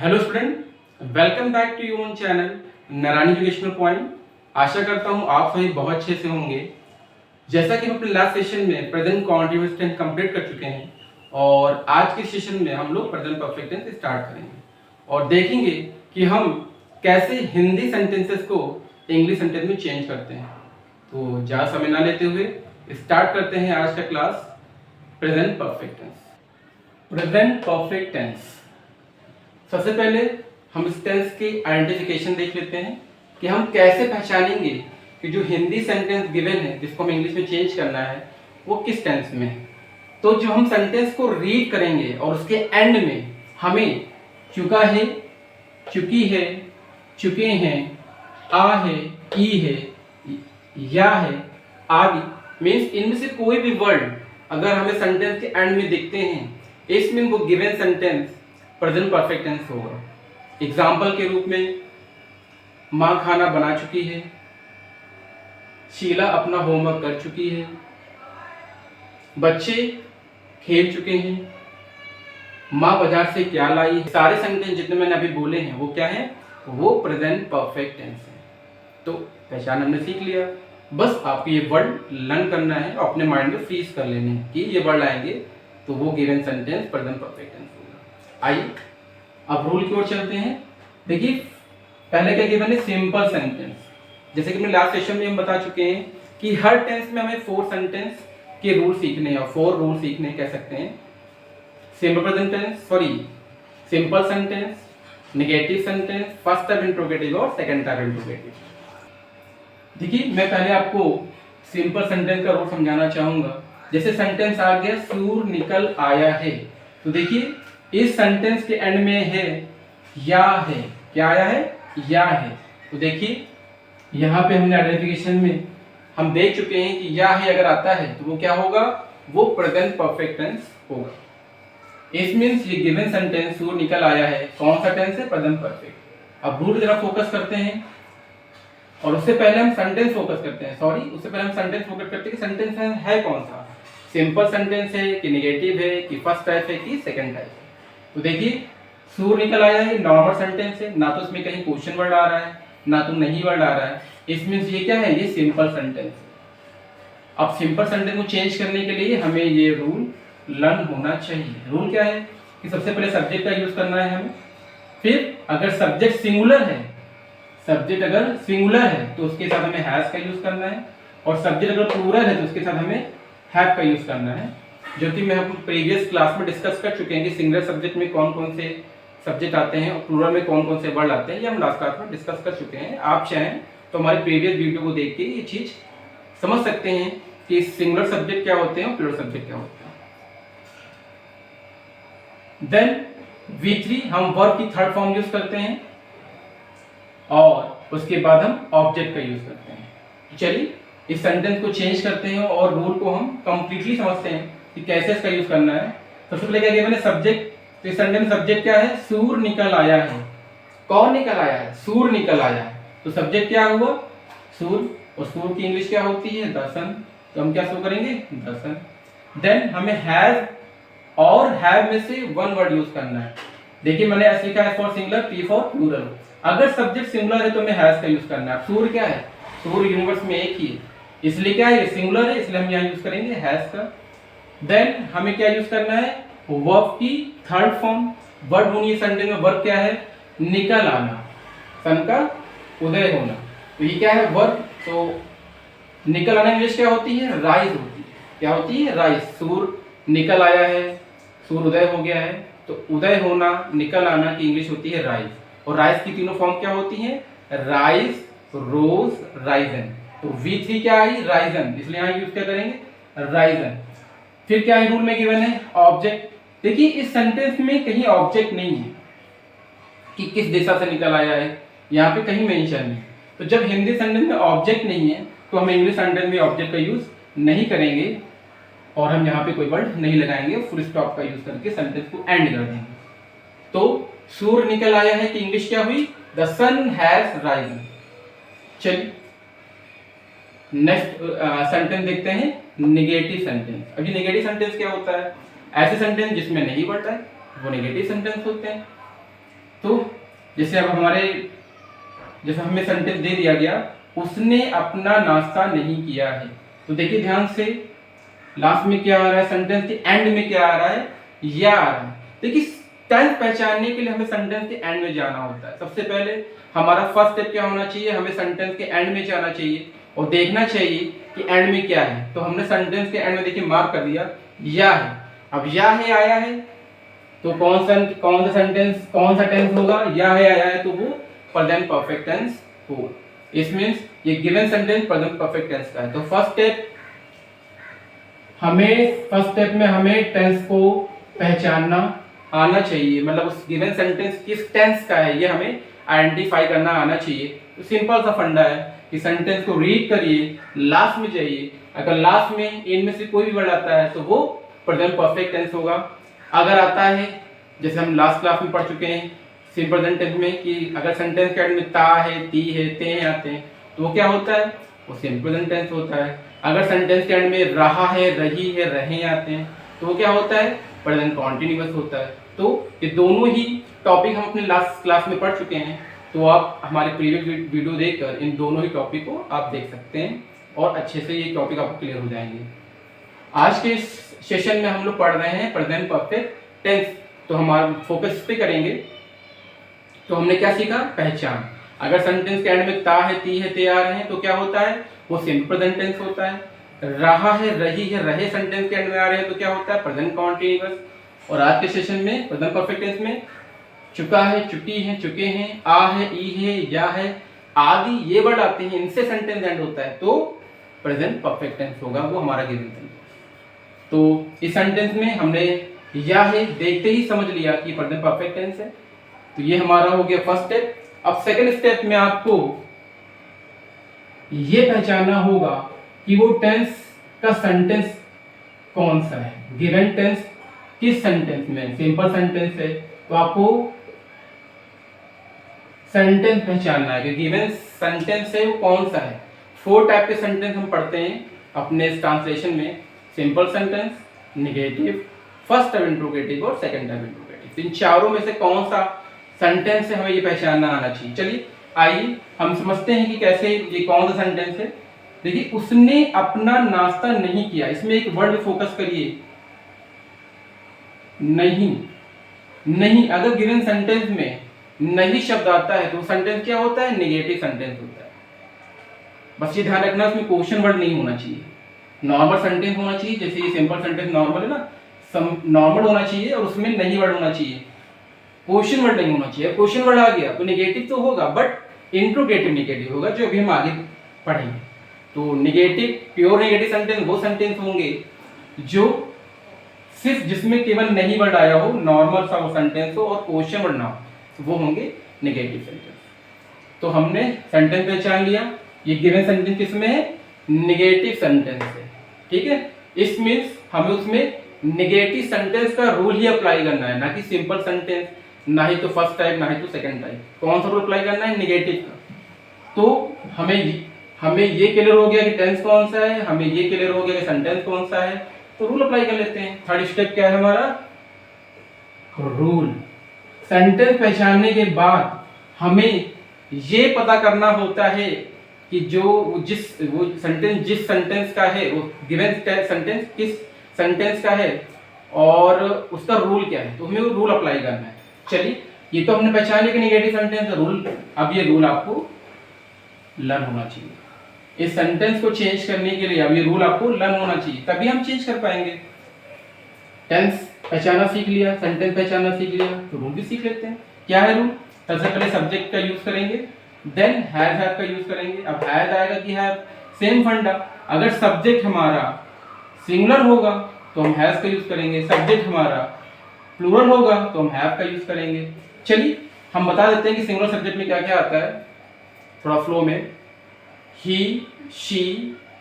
Hello student, welcome back to your own channel Narayan educational point. आशा करता हूँ आप सभी बहुत अच्छे से होंगे। जैसा कि हम अपने लास्ट सेशन में प्रेजेंट कॉन्टिन्यूअस टेंस कंप्लीट कर चुके हैं और आज के सेशन में हम लोग प्रेजेंट परफेक्ट टेंस स्टार्ट करेंगे और देखेंगे कि हम कैसे हिंदी सेंटेंसेस को इंग्लिश सेंटेंस में चेंज करते हैं। तो ज़्यादा समय ना लेते हुए स्टार्ट करते हैं आज का class present perfect tense. Present perfect tense, सबसे पहले हम इस टेंस की आइडेंटिफिकेशन देख लेते हैं कि हम कैसे पहचानेंगे कि जो हिंदी सेंटेंस गिवन है जिसको हम इंग्लिश में चेंज करना है वो किस टेंस में है। तो जो हम सेंटेंस को रीड करेंगे और उसके एंड में हमें चुका है, चुकी है, चुके हैं, आ है, ई है, या है आदि मीन्स इनमें से कोई भी वर्ड अगर हमें सेंटेंस के एंड में दिखते हैं इसमें वो given sentence present perfect tense होगा। एग्जाम्पल के रूप में माँ खाना बना चुकी है, शीला अपना होमवर्क कर चुकी है, बच्चे खेल चुके हैं, माँ बाजार से क्या लाई है। सारे सेंटेंस जितने मैंने अभी बोले हैं वो क्या है, वो प्रेजेंट परफेक्ट टेंस है। तो पहचान हमने सीख लिया, बस आपको ये वर्ड लर्न करना है और अपने माइंड में फ्रीज कर लेने हैं कि ये वर्ड आएंगे तो वो given sentence present perfect tense होगा। आइए अब रूल की ओर चलते हैं। देखिए पहले क्या गिवन है, सिंपल सेंटेंस। जैसे कि मैं लास्ट सेशन में हम बता चुके हैं कि हर टेंस में हमें 4 सेंटेंस के रूल सीखने हैं और 4 रूल सीखने कह सकते हैं। Simple present tense, simple sentence, negative sentence, first type interrogative और सेकंड टाइप इंट्रोगेटिव। देखिए मैं पहले आपको सिंपल सेंटेंस का रूल समझाना चाहूंगा। जैसे सेंटेंस आ गया सूर निकल आया है, तो देखिए इस सेंटेंस के एंड में है या है, क्या आया है, या है। तो देखिए यहाँ पे हमने आइडेंटिफिकेशन में हम देख चुके हैं कि या है अगर आता है तो वो क्या होगा, वो प्रेजेंट परफेक्ट टेंस होगा। इट मींस ये गिवन सेंटेंस सूर निकल आया है, कौन सा टेंस है, प्रेजेंट परफेक्ट। अब रूल जरा फोकस करते हैं और उससे पहले हम सेंटेंस फोकस करते हैं, उससे पहले हम सेंटेंस फोकस करते हैं कि सेंटेंस है कौन सा, सिंपल सेंटेंस है कि नेगेटिव है कि फर्स्ट टाइप है कि सेकंड टाइप है। तो देखिए सूर निकल आया है, नॉर्मल सेंटेंस है, ना तो इसमें कहीं क्वेश्चन वर्ड आ रहा है ना तो नहीं वर्ड आ रहा है। इसमें ये क्या है, ये सिंपल सेंटेंस है। अब सिंपल सेंटेंस को चेंज करने के लिए हमें ये रूल लर्न होना चाहिए। रूल क्या है कि सबसे पहले सब्जेक्ट का यूज करना है हमें, फिर अगर सब्जेक्ट सिंगुलर है, तो उसके साथ हमें हैज का यूज करना है, और सब्जेक्ट अगर प्लूरल है तो उसके साथ हमें हैव का यूज करना है, जो कि मैं हम प्रीवियस क्लास में डिस्कस कर चुके हैं कि सिंगुलर सब्जेक्ट में कौन कौन से सब्जेक्ट आते हैं और प्लूरल में कौन कौन से वर्ड आते हैं, ये हम लास्ट क्लास में डिस्कस कर चुके हैं। आप चाहें तो हमारे प्रीवियस वीडियो को देख के ये चीज समझ सकते हैं कि सिंगुलर सब्जेक्ट क्या होते हैं और प्लूरल सब्जेक्ट क्या होते हैं। देन V3 हम वर्ब की थर्ड फॉर्म यूज करते हैं और उसके बाद हम ऑब्जेक्ट का यूज करते हैं। चलिए इस सेंटेंस को चेंज करते हैं और रूल को हम कंप्लीटली समझते हैं कि कैसे इसका यूज करना है। सबसे पहले क्या किया मैंने, सब्जेक्ट। तो इस सेंटेंस सब्जेक्ट क्या है, सूर निकल आया है। कौन निकल आया है, सूर निकल आया है। तो सब्जेक्ट क्या हुआ, सूर, और सूर की इंग्लिश क्या होती है, द सन। तो हम क्या शो करेंगे, द सन। देन हमें हैज और हैव में से वन वर्ड यूज करना है। देखिए मैंने ऐसे लिखा है for singular, P for plural. अगर सब्जेक्ट सिंगुलर है तो हमें हैज का यूज करना है। सूर क्या है, सूर यूनिवर्स में एक ही है, इसलिए क्या है, सिंगुलर है, इसलिए हम यहाँ यूज करेंगे हैज का। देन हमें क्या यूज करना है, वर्ब की थर्ड फॉर्म। वर्ब ढूंढिए सेंटेंस में, वर्ब क्या है, निकल आना, सन का उदय होना। तो ये क्या है, वर्ब। तो निकल आना इंग्लिश क्या होती है, राइज होती है। क्या होती है, राइज। सूर निकल आया है, सूर उदय हो गया है, तो उदय होना, निकल आना की इंग्लिश होती है राइज। और राइज की तीनों फॉर्म क्या होती है, राइज, रोज, राइजन। तो V3 क्या आई, राइजन, इसलिए यहाँ यूज क्या करेंगे, राइजन। फिर क्या है रूल में गिवन है, ऑब्जेक्ट। देखिए इस सेंटेंस में कहीं ऑब्जेक्ट नहीं है कि किस दिशा से निकल आया है, यहाँ पे कहीं मेंशन नहीं। तो जब हिंदी सेंटेंस में ऑब्जेक्ट नहीं है तो हम इंग्लिश सेंटेंस में ऑब्जेक्ट का यूज नहीं करेंगे और हम यहाँ पे कोई वर्ड नहीं लगाएंगे, फुल स्टॉप का यूज करके सेंटेंस को एंड कर देंगे। तो सूर्य निकल आया है कि इंग्लिश क्या हुई, द सन हैज राइजन। चलिए नेक्स्ट सेंटेंस देखते हैं, नेगेटिव सेंटेंस। अभी नेगेटिव सेंटेंस क्या होता है, ऐसे सेंटेंस जिसमें नहीं वर्ड है वो नेगेटिव सेंटेंस होते हैं। तो जैसे अब जैसे हमें सेंटेंस दे दिया गया, उसने अपना नाश्ता नहीं किया है। तो देखिए ध्यान से, लास्ट में क्या आ रहा है, सेंटेंस के एंड में क्या आ रहा है, या आ रहा है। देखिए टेंस पहचानने के लिए हमें सेंटेंस के एंड में जाना होता है। सबसे पहले हमारा फर्स्ट स्टेप क्या होना चाहिए, हमें सेंटेंस के एंड में जाना चाहिए और देखना चाहिए कि एंड में क्या है। तो हमने सेंटेंस के एंड में देखिए मार्क कर दिया या है। अब या है आया है तो कौन सा टेंस होगा, या है आया है तो वो प्रेजेंट परफेक्ट टेंस हो। इट मींस ये given sentence present perfect tense का है। तो फर्स्ट स्टेप में हमें टेंस को पहचानना आना चाहिए, मतलब उस गिवन सेंटेंस किस टेंस का है ये हमें आइडेंटिफाई करना आना चाहिए। तो सिंपल सा फंडा है कि सेंटेंस को रीड करिए, लास्ट में जाइए, अगर लास्ट में इनमें से कोई भी वर्ड आता है तो वो प्रेजेंट परफेक्ट टेंस होगा। अगर आता है, जैसे हम लास्ट क्लास में पढ़ चुके हैं सिंपल प्रेजेंट टेंस में, कि अगर सेंटेंस के एंड में ता है, ती है, ते हैं आते हैं तो वो क्या होता है, वो सिंपल प्रेजेंट टेंस होता है। अगर सेंटेंस के एंड में रहा है, रही है, रहे आते हैं तो वो क्या होता है, प्रेजेंट कॉन्टिन्यूअस होता है। तो ये दोनों ही टॉपिक हम अपने लास्ट क्लास में पढ़ चुके हैं, तो आप हमारे प्रीवियस वीडियो देखकर इन दोनों ही टॉपिक को आप देख सकते हैं और अच्छे से ये टॉपिक आपको क्लियर हो जाएंगे। आज के सेशन में हम लोग पढ़ रहे हैं प्रेजेंट परफेक्ट टेंस, तो हमारा फोकस इस पे करेंगे। तो हमने क्या सीखा, पहचान। अगर सेंटेंस के एंड में ता है, ती है, ते आ रहे हैं तो क्या होता है, वो सिंपल प्रेजेंट टेंस होता है। रहा है, रही है, रहे सेंटेंस के एंड में आ रहे हैं तो क्या होता है, प्रेजेंट कॉन्टिन्यूअस। और आज के सेशन में प्रेजेंट परफेक्ट टेंस में चुका है, चुकी है, चुके हैं, आ है, ई है, या है आदि ये वर्ड आते हैं, इनसे सेंटेंस एंड होता है तो प्रेजेंट परफेक्ट टेंस होगा वो हमारा गिवन सेंटेंस। तो इस सेंटेंस में हमने या है देखते ही समझ लिया कि प्रेजेंट परफेक्ट टेंस है। तो ये हमारा हो गया फर्स्ट स्टेप। अब सेकंड स्टेप में आपको ये पहचानना होगा कि वो टेंस का सेंटेंस कौन सा है, गिवन टेंस किस सेंटेंस में, सिंपल सेंटेंस है तो आपको सेंटेंस पहचानना है कि गिवन सेंटेंस है वो कौन सा है। 4 टाइप के सेंटेंस हम पढ़ते हैं अपने ट्रांसलेशन में, simple sentence, negative, first type interrogative और सेकंड टाइप इंट्रोगेटिव। इन चारों में से कौन सा सेंटेंस है हमें ये पहचानना आना चाहिए। चलिए आइए हम समझते हैं कि कैसे ये कौन सा सेंटेंस है। देखिए उसने अपना नाश्ता नहीं किया, इसमें एक वर्ड फोकस करिए, नहीं। नहीं अगर गिवन सेंटेंस में नहीं शब्द आता है तो सेंटेंस क्या होता है, नेगेटिव सेंटेंस होता है। बस ये ध्यान रखना उसमें क्वेश्चन वर्ड नहीं होना चाहिए, नॉर्मल सेंटेंस होना चाहिए। जैसे ये सिंपल सेंटेंस नॉर्मल है ना, नॉर्मल होना चाहिए और उसमें नहीं वर्ड होना चाहिए, क्वेश्चन वर्ड नहीं होना चाहिए। क्वेश्चन वर्ड आ गया तो नेगेटिव तो होगा बट इंट्रोगेटिव नेगेटिव होगा, जो अभी हम आगे पढ़ेंगे। तो नेगेटिव, प्योर नेगेटिव सेंटेंस वो सेंटेंस होंगे जो सिर्फ जिसमें केवल नहीं वर्ड आया हो, नॉर्मल सा वो सेंटेंस हो और क्वेश्चन वर्ड ना हो, वो होंगे नेगेटिव सेंटेंस। तो हमने सेंटेंस पहचान लिया, ये गिवन सेंटेंस किसमें है, नेगेटिव सेंटेंस है, ठीक है। इस मींस हमें उसमें नेगेटिव सेंटेंस का रूल ही अप्लाई करना है, ना कि सिंपल सेंटेंस, ना ही तो फर्स्ट टाइप, ना ही तो सेकंड टाइप। कौन सा रूल अप्लाई करना है, नेगेटिव का। तो हमें ये क्लियर हो गया कि टेंस कौन सा है, हमें ये क्लियर हो गया कि सेंटेंस कौन सा है, तो रूल अप्लाई कर लेते हैं। थर्ड स्टेप क्या है हमारा, रूल। सेंटेंस पहचानने के बाद हमें ये पता करना होता है कि वो सेंटेंस जिस सेंटेंस का है, वो गिवन सेंटेंस किस सेंटेंस का है और उसका रूल क्या है, तो हमें वो रूल अप्लाई करना है। चलिए ये तो हमने पहचान लिया कि नेगेटिव सेंटेंस रूल। अब ये रूल आपको लर्न होना चाहिए, इस सेंटेंस को चेंज करने के लिए अब ये रूल आपको लर्न होना चाहिए, तभी हम चेंज कर पाएंगे। टेंस पहचाना सीख लिया, सेंटेंस पहचाना सीख लिया, तो रूल भी सीख लेते हैं। क्या है रूल, सबसे पहले सब्जेक्ट का यूज करेंगे, देन हैव का यूज करेंगे। अब हैव आएगा कि हैव, सेम फंडा। अगर सब्जेक्ट हमारा सिंगुलर होगा तो हम हैज का यूज करेंगे, सब्जेक्ट हमारा प्लूरल होगा तो हम हैव का यूज करेंगे। चलिए हम बता देते हैं कि सिंगुलर सब्जेक्ट में क्या क्या आता है थोड़ा फ्लो में। He, she,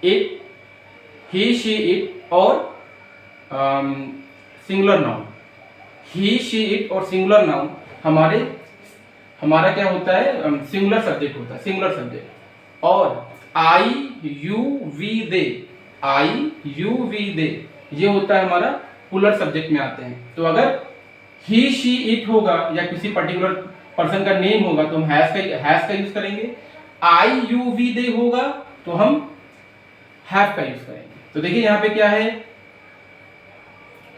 it, he, she, it और singular noun. He, she, it और सिंगुलर नाउन हमारा क्या होता है, सिंगुलर सब्जेक्ट होता है, सिंगुलर सब्जेक्ट। और I, you, we, they, I, you, we, they ये होता है हमारा प्लूरल सब्जेक्ट में आते हैं। तो अगर ही, शी, इट होगा या किसी पर्टिकुलर पर्सन का नेम होगा तो हम हैज का यूज करेंगे। आई यू वी दे होगा तो हम हैव का यूज करेंगे। तो देखिए यहाँ पे क्या है,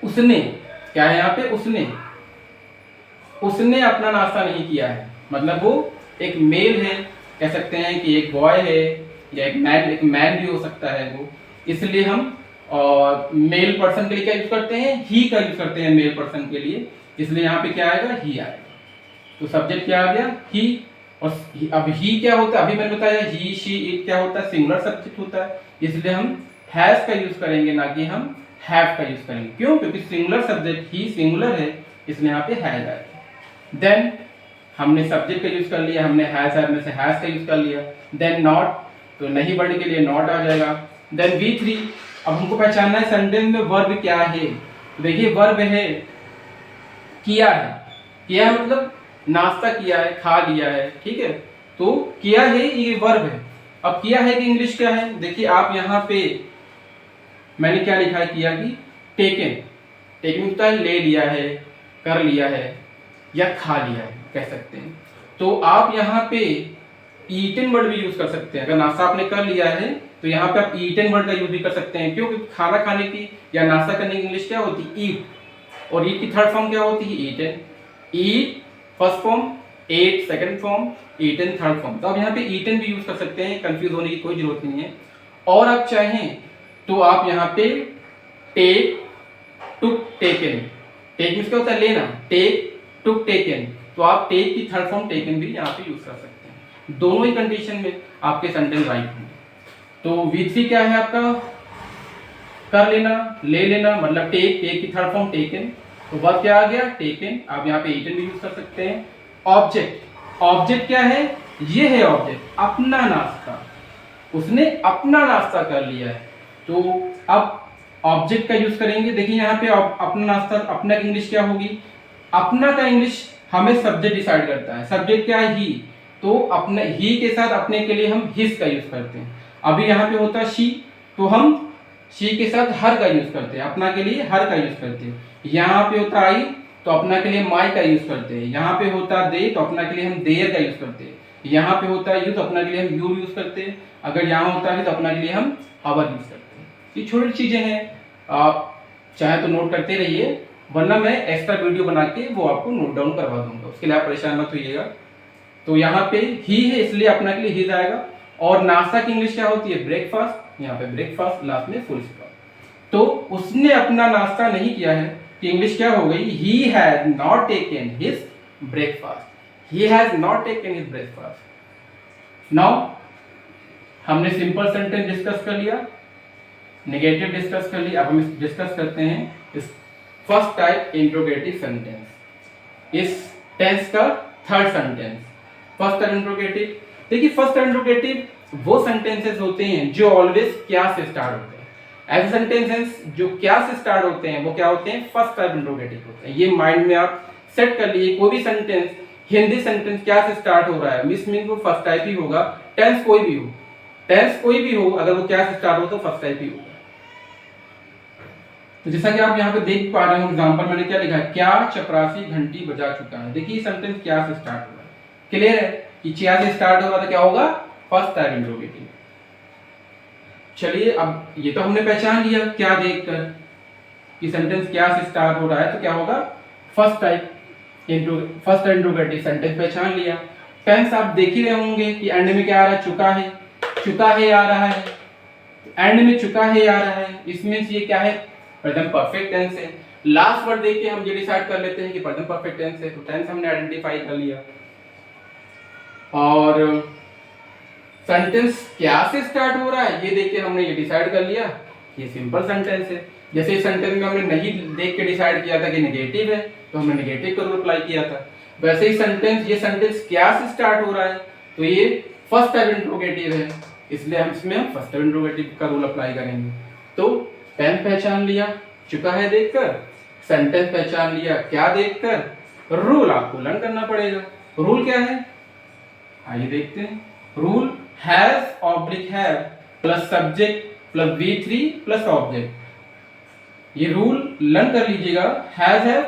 उसने, क्या है यहाँ पे, उसने अपना नाश्ता नहीं किया है, मतलब वो एक मेल है, कह सकते हैं कि एक बॉय है या एक मैन भी हो सकता है वो, इसलिए हम मेल पर्सन के लिए क्या यूज करते हैं, ही का यूज करते हैं मेल पर्सन के लिए, इसलिए यहाँ पे क्या आएगा, ही आएगा। तो सब्जेक्ट क्या आ गया, ही। और अब ही क्या होता है, अभी मैंने बताया ही शी इट क्या होता है, सिंगुलर सब्जेक्ट होता है, इसलिए हम हैज का यूज करेंगे ना कि हम हैव का यूज करेंगे। क्यों? क्योंकि सिंगुलर सब्जेक्ट ही सिंगुलर है, इसलिए यहाँ पे हैज आएगा। देन हमने सब्जेक्ट का यूज कर लिया, हमने हैज में से हैज का यूज कर लिया। देन नॉट, तो नहीं वर्ड के लिए नॉट आ जाएगा। देन V3, अब हमको पहचानना है सेंटेंस में वर्ब क्या है। तो देखिए वर्ब है किया है, किया है मतलब नाश्ता किया है, खा लिया है, ठीक है, तो किया है ये वर्ब है। अब किया है कि इंग्लिश क्या है, देखिए आप यहाँ पे मैंने क्या लिखा है किया की, टेकन। टेकन होता है ले लिया है, कर लिया है या खा लिया है कह सकते हैं। तो आप यहाँ पे ईटन वर्ड भी यूज कर सकते हैं। अगर नाश्ता आपने कर लिया है तो यहाँ पे आप ईटन वर्ड का यूज भी कर सकते हैं, क्योंकि खाना खाने की या नाश्ता करने की इंग्लिश क्या होती है, ईट, और ईट की थर्ड फॉर्म क्या होती है, eaten. Eat first form, ate second form, eaten third form. तो आप यहाँ पे ईटन भी यूज कर सकते हैं, कंफ्यूज होने की कोई जरूरत नहीं है। और आप चाहें तो आप यहाँ पे टेक, टुक, टेकन, टेक क्या होता है लेना, टेक, टुक, टेकन, तो आप टेक की थर्ड फॉर्म टेकन भी यहाँ पे यूज कर सकते हैं। दोनों ही कंडीशन में आपके सेंटेंस राइट होंगे। तो V3 क्या है आपका, कर लेना, ले लेना, मतलब टेक, टेक की थर्ड फॉर्म टेकन, तो वर्ब क्या आ गया, टेकन। आप यहाँ पे ईटन भी यूज कर सकते हैं। ऑब्जेक्ट, ऑब्जेक्ट क्या है, ये है ऑब्जेक्ट, अपना नाश्ता, उसने अपना नाश्ता कर लिया है, तो अब ऑब्जेक्ट का यूज करेंगे। देखिए यहाँ पे अपना नाश्ता, अपना की इंग्लिश क्या होगी, अपना का इंग्लिश हमें सब्जेक्ट डिसाइड करता है। सब्जेक्ट क्या है, ही, तो अपने ही के साथ अपने के लिए हम हिज का यूज करते हैं। अभी यहाँ पे होता है शी, तो हम शी के साथ हर का यूज करते हैं, अपना के लिए हर का यूज करते हैं। यहाँ पे होता आई, तो अपना के लिए माई का यूज करते हैं। यहाँ पे होता दे, तो अपना के लिए हम देयर का यूज करते हैं। यहाँ पे होता है यू, तो अपना के लिए हम यू यूज करते हैं। अगर यहाँ होता है तो अपना के लिए हम आवर यूज करते हैं। ये छोटी चीजें हैं, आप चाहे तो नोट करते रहिए, वरना मैं एक्स्ट्रा वीडियो बना के वो आपको नोट डाउन करवा दूंगा, उसके लिए आप परेशान मत होइएगा। तो यहाँ पे ही है, इसलिए अपना के लिए ही आएगा। और नाश्ता की इंग्लिश क्या होती है, ब्रेकफास्ट, यहाँ पे ब्रेकफास्ट, लास्ट में फुल स्टॉप। तो उसने अपना नाश्ता नहीं किया है कि इंग्लिश क्या हो गई, he has not taken his breakfast, he has not taken his breakfast. Now हमने सिंपल सेंटेंस डिस्कस कर लिया, नेगेटिव डिस्कस कर लिया। अब हम डिस्कस करते हैं इस फर्स्ट टाइप इंट्रोगेटिव सेंटेंस, इस टेंस का third sentence, first type interrogative. देखिए फर्स्ट टाइप इंट्रोगेटिव वो सेंटेंसेस होते हैं जो ऑलवेज क्या से स्टार्ट होते हैं। ऐसे सेंटेंसेस जो क्या से स्टार्ट होते हैं वो क्या होते हैं, फर्स्ट टाइप इंट्रोगेटिव होते हैं। ये माइंड में आप सेट कर लीजिए। कोई भी सेंटेंस, हिंदी सेंटेंस क्या से स्टार्ट हो रहा है, मिस मीन वो फर्स्ट टाइप ही होगा। टेंस कोई भी हो, टेंस कोई भी हो, अगर वो क्या से स्टार्ट हो तो फर्स्ट टाइप ही होगा। तो जैसा कि आप यहाँ पे देख पा रहे हो एग्जांपल मैंने क्या लिखा है, क्या चपरासी घंटी बजा चुका है। देखिए ये सेंटेंस क्या से स्टार्ट हो रहा है, क्लियर है कि क्या से स्टार्ट होगा तो क्या होगा, फर्स्ट टाइप इंट्रोगेटिव। चलिए अब ये तो हमने पहचान लिया क्या देखकर कि सेंटेंस क्या से स्टार्ट हो रहा है तो क्या होगा, फर्स्ट टाइप इंट्रोगेटिव सेंटेंस पहचान लिया। टेंस आप देख ही रहे होंगे कि एंड में क्या आ रहा है, चुका है, चुका है आ रहा है, एंड में चुका है आ रहा है, इसमें ये क्या है, प्रेजेंट परफेक्ट टेंस है। लास्ट वर्ड देख के हम ये डिसाइड कर लेते हैं कि प्रेजेंट परफेक्ट टेंस है, तो टेंस हमने आइडेंटिफाई कर लिया। और सेंटेंस क्या से स्टार्ट हो रहा है ये देख के हमने ये डिसाइड कर लिया ये सिंपल सेंटेंस है। जैसे इस सेंटेंस में हमने नहीं देख के डिसाइड किया था कि नेगेटिव है तो हमने नेगेटिव का रूल अप्लाई किया था, वैसे ही सेंटेंस, ये सेंटेंस क्या से स्टार्ट हो रहा है तो ये फर्स्ट टाइप इंट्रोगेटिव है, इसलिए हम इसमें फर्स्ट टाइप इंट्रोगेटिव का रूल अप्लाई करेंगे। तो टेंस पहचान लिया चुका है देखकर, सेंटेंस पहचान लिया क्या देखकर, रूल आपको लर्न करना पड़ेगा। रूल क्या है आइए देखते हैं। Rule has oblique have plus subject plus V3 plus object. ये रूल लर्न कर लीजिएगा। हैज है,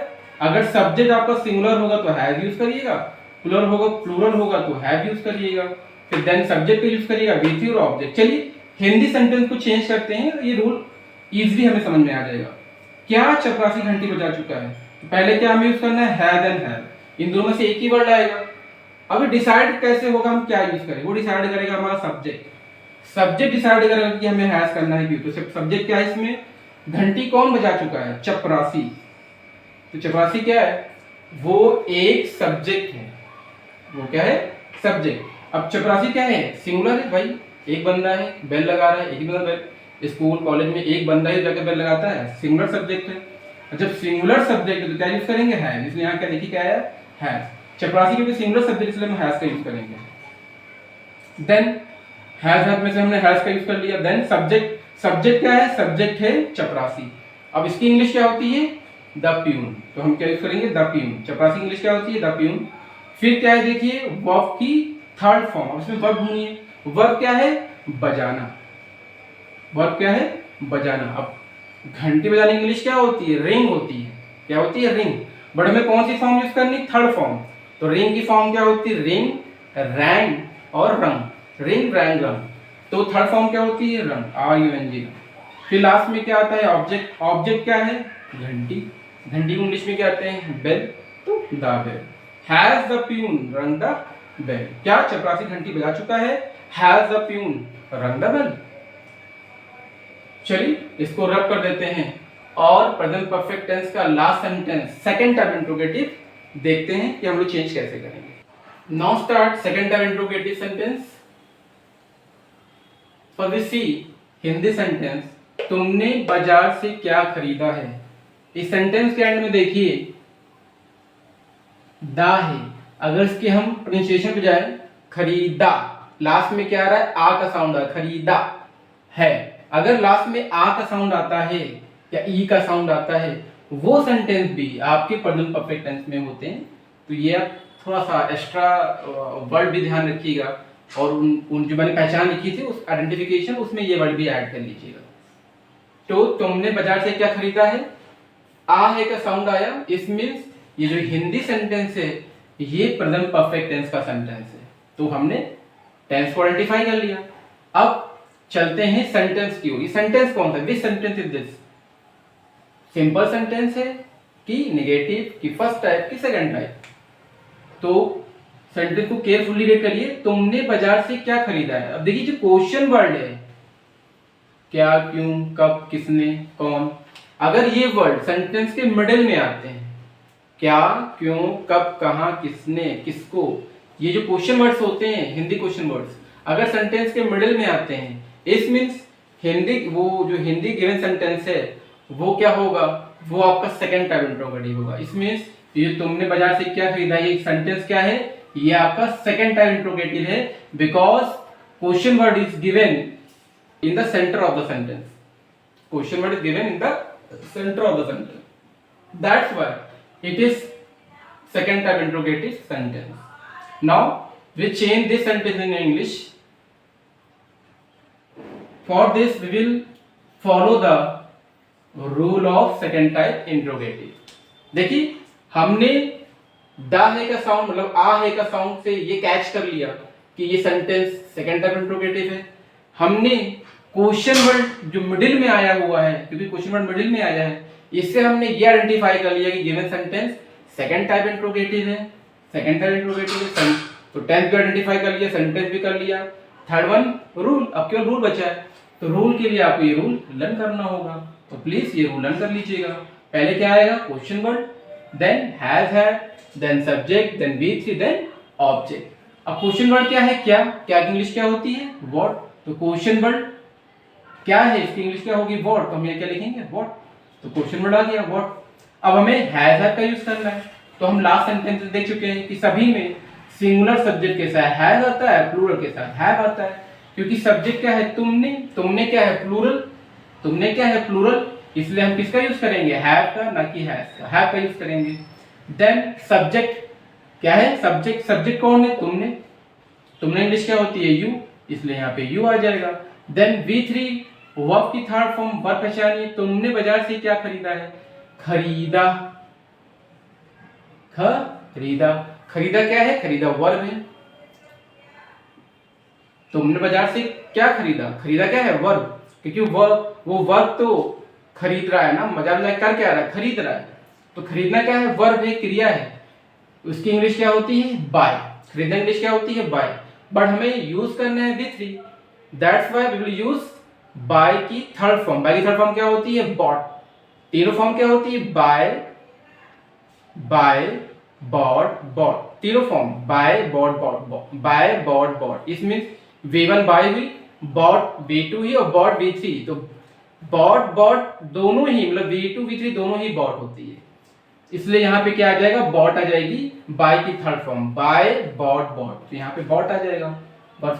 अगर सब्जेक्ट आपका सिंगुलर होगा तो हैज यूज करिएगा, प्लूरल होगा तो हैव यूज करिएगा, फिर देन सब्जेक्ट का यूज करिएगा, V3 और ऑब्जेक्ट। चलिए हिंदी सेंटेंस को चेंज करते हैं, ये रूल इजीली हमें समझ में आ जाएगा। क्या चपरासी घंटी बजा चुका है, तो पहले क्या हमें यूज करना है, हैव एंड हैव, इन दोनों में से एक ही वर्ड आएगा। अब डिसाइड कैसे होगा हम क्या यूज करें, वो डिसाइड करेगा हमारा सब्जेक्ट। सब्जेक्ट डिसाइड करेगा कि हमें हैज करना है क्यों, तो सब्जेक्ट क्या है इसमें, घंटी कौन बजा चुका है, चपरासी। तो चपरासी क्या है, वो एक सब्जेक्ट है, वो क्या है, सब्जेक्ट। अब चपरासी क्या है, सिंगुलर है भाई, एक बंदा है बेल लगा रहा है, एक ही बंदा बेल, स्कूल कॉलेज में एक बंदा ही जाकर बेल लगाता है, सिंगुलर सब्जेक्ट है। जब सिंगुलर सब्जेक्ट है तो क्या यूज करेंगे, हैज, इसलिए यहाँ क्या देखिए क्या है, हैज। चपरासी क्योंकि सिंगुलर सब्जेक्ट इसलिए हम हैज का यूज करेंगे। देन हैज में से हमने हैज का यूज कर लिया। देन सब्जेक्ट क्या है, सब्जेक्ट है चपरासी। अब इसकी इंग्लिश क्या होती है, द प्यून, तो हम क्या यूज करेंगे, द प्यून। चपरासी इंग्लिश क्या होती है, द प्यून। फिर क्या है देखिए, वर्ब की थर्ड फॉर्म, अब इसमें वर्ब ढूंढिए। वर्ब क्या है, बजाना, वर्ब क्या है, बजाना। अब घंटी बजाने की इंग्लिश क्या होती है, रिंग होती है, क्या होती है, रिंग। बट हमें कौन सी फॉर्म यूज करनी, थर्ड फॉर्म। तो रिंग की फॉर्म क्या होती है, रिंग, रैंग और रंग, रिंग रैंग रंग। तो थर्ड फॉर्म क्या होती है, रंग, RUNG। फिर लास्ट में क्या आता है, ऑब्जेक्ट। ऑब्जेक्ट क्या है, घंटी, घंटी को इंग्लिश में क्या कहते हैं, बेल, तो the bell. Has the peon rung the bell, क्या चपरासी घंटी बजा चुका है, has the peon rung the bell. चलिए इसको रब कर देते हैं और प्रेजेंट परफेक्ट टेंस का last sentence second type interrogative देखते हैं कि हम लोग चेंज कैसे करेंगे। Now start second type interrogative sentence. For we see Hindi sentence, तुमने बाजार से क्या खरीदा है। इस सेंटेंस के एंड में देखिए दा है, अगर इसके हम प्रोनाउंसिएशन पे जाए खरीदा, लास्ट में क्या आ रहा है, आ का साउंड आ रहा है, खरीदा है। अगर लास्ट में आ का साउंड आता है या ई का साउंड आता है, वो सेंटेंस भी आपके प्रेजेंट परफेक्ट टेंस में होते हैं। तो ये आप थोड़ा सा एक्स्ट्रा वर्ड भी ध्यान रखिएगा, और उन जो मैंने पहचान लिखी थी उस आइडेंटिफिकेशन, उसमें ये वर्ड भी ऐड कर लीजिएगा। तो तुमने बाजार से क्या खरीदा है, आ है का साउंड आया, इस मींस ये जो हिंदी सेंटेंस है ये प्रेजेंट परफेक्ट टेंस का सेंटेंस है। तो हमने टेंस को आइडेंटिफाई कर लिया। अब चलते हैं सेंटेंस की ओर। ये सेंटेंस कौन सा, विच sentence is this, simple sentence है कि नेगेटिव की फर्स्ट टाइप की सेकंड टाइप। तो सेंटेंस को केयरफुली रीड करिए, तुमने बाजार से क्या खरीदा है। अब देखिए जो क्वेश्चन वर्ड है, क्या, क्यों, कब, किसने, कौन, अगर ये वर्ड सेंटेंस के मिडिल में आते हैं, क्या, क्यों, कब, कहां, किसने, किसको, ये जो क्वेश्चन वर्ड्स होते हैं हिंदी क्वेश्चन वर्ड्स, अगर सेंटेंस के मिडिल में आते हैं, इस मींस हिंदी, वो जो हिंदी गिवन सेंटेंस है वो क्या होगा, वो आपका सेकंड टाइप इंट्रोगेटिव होगा। इस मींस ये तुमने बाजार से क्या खरीदा, ये सेंटेंस क्या है, ये आपका सेकंड टाइप इंट्रोगेटिव है, because question word is given in the center of the sentence. Question word is given in the center of the sentence. That's why it is second type interrogative sentence. Now we change this sentence in English. For this we will follow the rule of second type interrogative. देखिए हमने दा है का sound मतलब आ है का sound से ये कैच कर लिया कि ये सेंटेंस सेकंड टाइप इंट्रोगेटिव है। हमने क्वेश्चन वर्ड जो मिडिल में आया हुआ है, क्योंकि क्वेश्चन वर्ड मिडिल में आया है, इससे हमने ये आइडेंटिफाई कर लिया कि given sentence second type interrogative है, सेकंड टाइप इंट्रोगेटिव है। तो टेंस भी आइडेंटिफाई कर लिया, सेंटेंस भी कर लिया। थर्ड वन रूल, अब केवल रूल बचा है, तो रूल के लिए आपको ये रूल लर्न करना होगा। तो प्लीज ये रूल लर्न कर लीजिएगा। पहले क्या आएगा, क्वेश्चन वर्ड, देन हैज है, then subject, then V3, then object. अब क्वेश्चन वर्ड क्या है, क्या, क्या की इंग्लिश क्या होती है, व्हाट। तो क्वेश्चन वर्ड क्या है, इसकी इंग्लिश क्या होगी, व्हाट। तो हम ये क्या लिखेंगे, व्हाट। तो क्वेश्चन वर्ड आ गया व्हाट। अब हमें हैज का यूज करना है। तो हम लास्ट सेंटेंस देख चुके हैं कि सभी में सिंगुलर सब्जेक्ट के साथ हैज आता है, प्लूरल के साथ हैव आता है। क्योंकि सब्जेक्ट क्या है, तुमने, तुमने क्या है, प्लूरल, तुमने क्या है, प्लूरल, इसलिए हम किसका यूज करेंगे, हैव का, ना कि हैज का, हैव का यूज करेंगे। देन सब्जेक्ट क्या है, सब्जेक्ट, सब्जेक्ट कौन है, तुमने, तुमने इंग्लिश क्या होती है, यू, इसलिए यहाँ पे यू आ जाएगा। देन V3 वर्ब की थर्ड फॉर्म, वर्ब पहचानिए, तुमने बाजार से क्या खरीदा है, खरीदा, खरीदा, खरीदा क्या है? खरीदा वर्ब है। तुमने बाजार से क्या खरीदा? खरीदा क्या है? वर्ब, क्योंकि वो वर्ब तो खरीद रहा है ना, बाजार में कर क्या रहा है? खरीद रहा है। तो खरीदना क्या है? वर्ब है, क्रिया है। उसकी इंग्लिश क्या होती है? बाय। खरीदना इंग्लिश क्या होती है? बाय। बट हमें यूज करना है with, that's why we will use buy की थर्ड फॉर्म। बाय की थर्ड फॉर्म क्या होती है? बॉट। तीनों फॉर्म क्या होती है? Buy, buy, bought, bought. तीनों form buy, bought, bought, buy, bought, bought. इसमें V1 बाय हुई, बॉट V2 हुई और बॉट V3। तो बॉट बॉट दोनों ही, मतलब V2 V3 दोनों ही बॉट होती है, इसलिए यहाँ पे क्या आ जाएगा? बॉट आ जाएगी। बाय की third form buy, bought, bought, तो यहाँ पे बॉट आ जाएगा, बट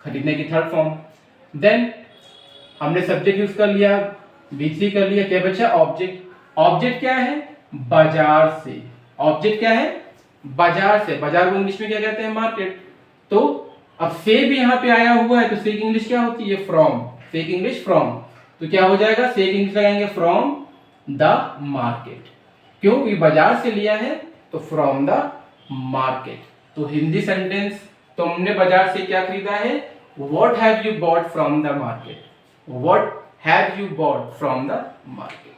खरीदने की थर्ड फॉर्म। देन हमने सब्जेक्ट यूज कर लिया, V3 कर लिया, क्या बचा? ऑब्जेक्ट। ऑब्जेक्ट क्या है? बाजार से। ऑब्जेक्ट क्या है? बाजार से। बाजार को इंग्लिश में क्या कहते हैं? मार्केट। तो अब से भी यहाँ पे आया हुआ है, तो से की इंग्लिश क्या होती है? फ्रॉम। से की इंग्लिश फ्रॉम। तो क्या हो जाएगा? से की इंग्लिश लगाएंगे फ्रॉम द मार्केट। क्यों? क्योंकि बाजार से लिया है, तो फ्रॉम द मार्केट। तो हिंदी सेंटेंस, तुमने बाजार से क्या खरीदा है? What have you bought from the market. What have you bought from the market.